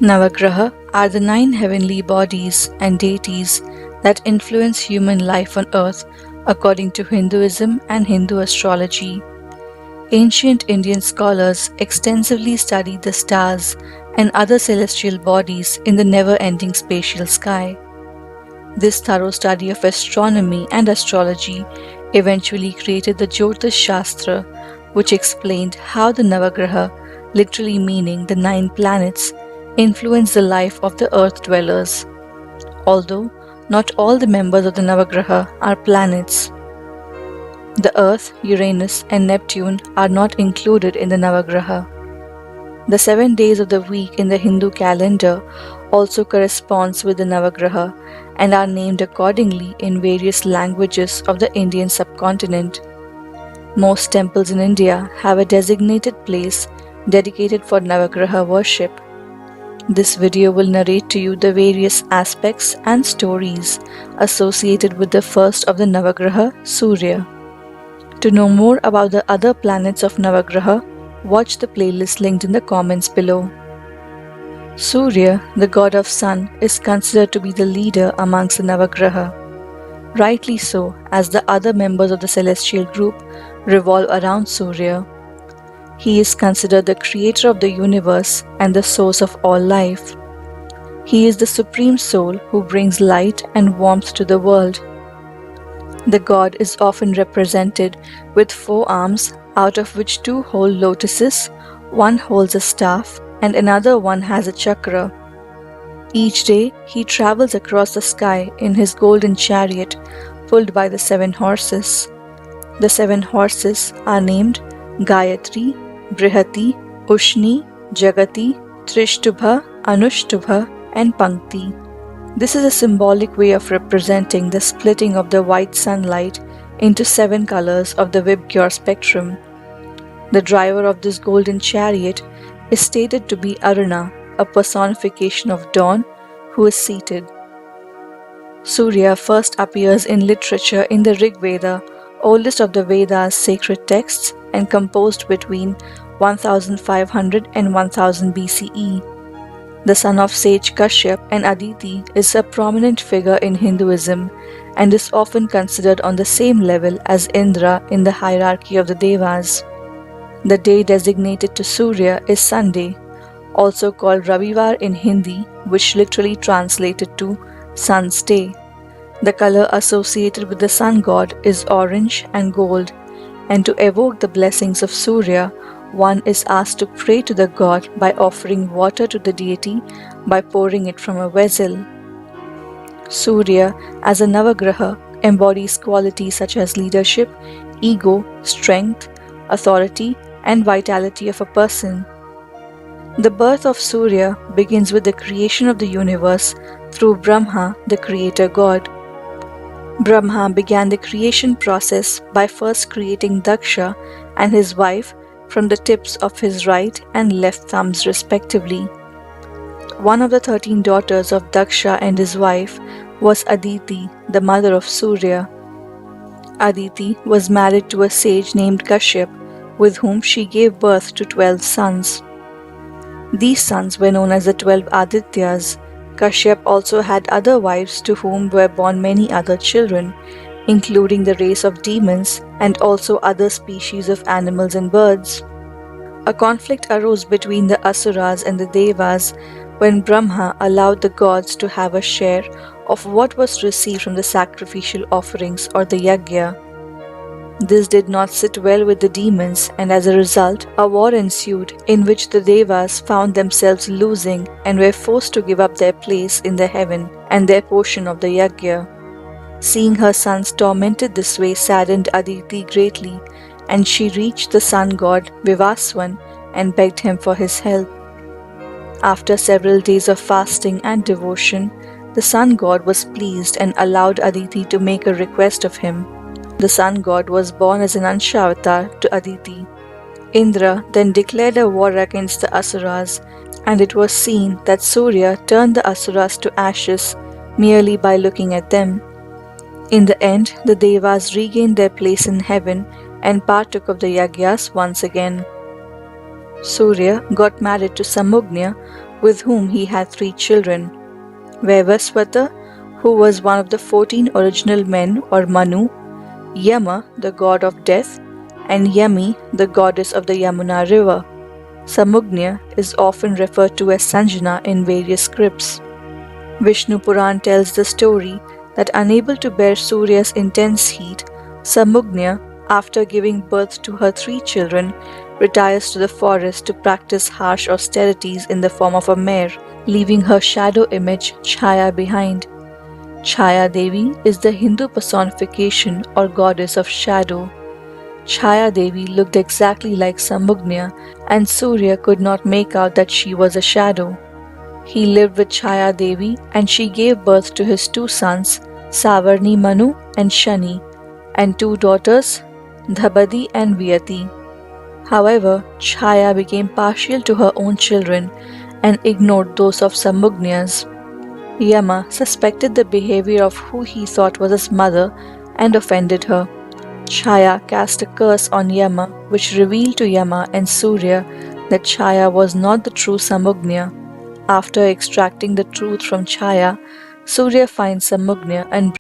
Navagraha are the 9 heavenly bodies and deities that influence human life on earth according to Hinduism and Hindu astrology. Ancient Indian scholars extensively studied the stars and other celestial bodies in the never-ending spatial sky. This thorough study of astronomy and astrology eventually created the Jyotish Shastra, which explained how the Navagraha, literally meaning the 9 planets, influence the life of the earth dwellers. Although not all the members of the Navagraha are planets. The Earth, Uranus, and Neptune are not included in the Navagraha. The 7 days of the week in the Hindu calendar also corresponds with the Navagraha and are named accordingly in various languages of the Indian subcontinent. Most temples in India have a designated place dedicated for Navagraha worship. This video will narrate to you the various aspects and stories associated with the first of the Navagraha, Surya. To know more about the other planets of Navagraha, watch the playlist linked in the comments below. Surya, the god of sun, is considered to be the leader amongst the Navagraha. Rightly so, as the other members of the celestial group revolve around Surya. He is considered the creator of the universe and the source of all life. He is the supreme soul who brings light and warmth to the world. The god is often represented with 4 arms, out of which 2 hold lotuses, one holds a staff, and another one has a chakra. Each day, he travels across the sky in his golden chariot, pulled by the 7 horses. The 7 horses are named Gayatri, Brihati, Ushni, Jagati, Trishtubha, Anuштubha, and Pankti. This is a symbolic way of representing the splitting of the white sunlight into 7 colors of the Vibgyor spectrum. The driver of this golden chariot is stated to be Aruna, a personification of dawn, who is seated. Surya first appears in literature in the Rig Veda, oldest of the Veda's sacred texts, and composed between 1500 and 1000 BCE. The son of sage Kashyap and Aditi is a prominent figure in Hinduism and is often considered on the same level as Indra in the hierarchy of the Devas. The day designated to Surya is Sunday, also called Ravivar in Hindi, which literally translated to Sun's Day. The color associated with the sun god is orange and gold, and to evoke the blessings of Surya, one is asked to pray to the god by offering water to the deity by pouring it from a vessel. Surya, as a Navagraha, embodies qualities such as leadership, ego, strength, authority, and vitality of a person. The birth of Surya begins with the creation of the universe through Brahma, the creator god. Brahma began the creation process by first creating Daksha and his wife from the tips of his right and left thumbs respectively. One of the 13 daughters of Daksha and his wife was Aditi, the mother of Surya. Aditi was married to a sage named Kashyap, with whom she gave birth to 12 sons. These sons were known as the 12 Adityas. Kashyap also had other wives to whom were born many other children, including the race of demons and also other species of animals and birds. A conflict arose between the Asuras and the Devas when Brahma allowed the gods to have a share of what was received from the sacrificial offerings or the yajna. This did not sit well with the demons, and as a result, a war ensued in which the Devas found themselves losing and were forced to give up their place in the heaven and their portion of the yajna. Seeing her sons tormented this way saddened Aditi greatly, and she reached the sun god Vivaswan and begged him for his help. After several days of fasting and devotion, the sun god was pleased and allowed Aditi to make a request of him. The sun god was born as an Anshavatar to Aditi. Indra then declared a war against the Asuras, and it was seen that Surya turned the Asuras to ashes merely by looking at them. In the end, the Devas regained their place in heaven and partook of the yajnas once again. Surya got married to Samugnya, with whom he had 3 children: Vaivasvata, who was one of the 14 original men or Manu, Yama, the god of death, and Yami, the goddess of the Yamuna river. Samugnya is often referred to as Sanjana in various scripts. Vishnu Puran tells the story that unable to bear Surya's intense heat, Samugnya, after giving birth to her 3 children, retires to the forest to practice harsh austerities in the form of a mare, leaving her shadow image Chhaya behind. Chhaya Devi is the Hindu personification or goddess of shadow. Chhaya Devi looked exactly like Samugnya, and Surya could not make out that she was a shadow. He lived with Chhaya Devi, and she gave birth to his 2 sons, Savarni Manu and Shani, and 2 daughters, Dhabadi and Vyati. However, Chhaya became partial to her own children and ignored those of Samugna's. Yama suspected the behavior of who he thought was his mother and offended her. Chhaya cast a curse on Yama, which revealed to Yama and Surya that Chhaya was not the true Samugnya. After extracting the truth from Chhaya, Surya finds Samugnya and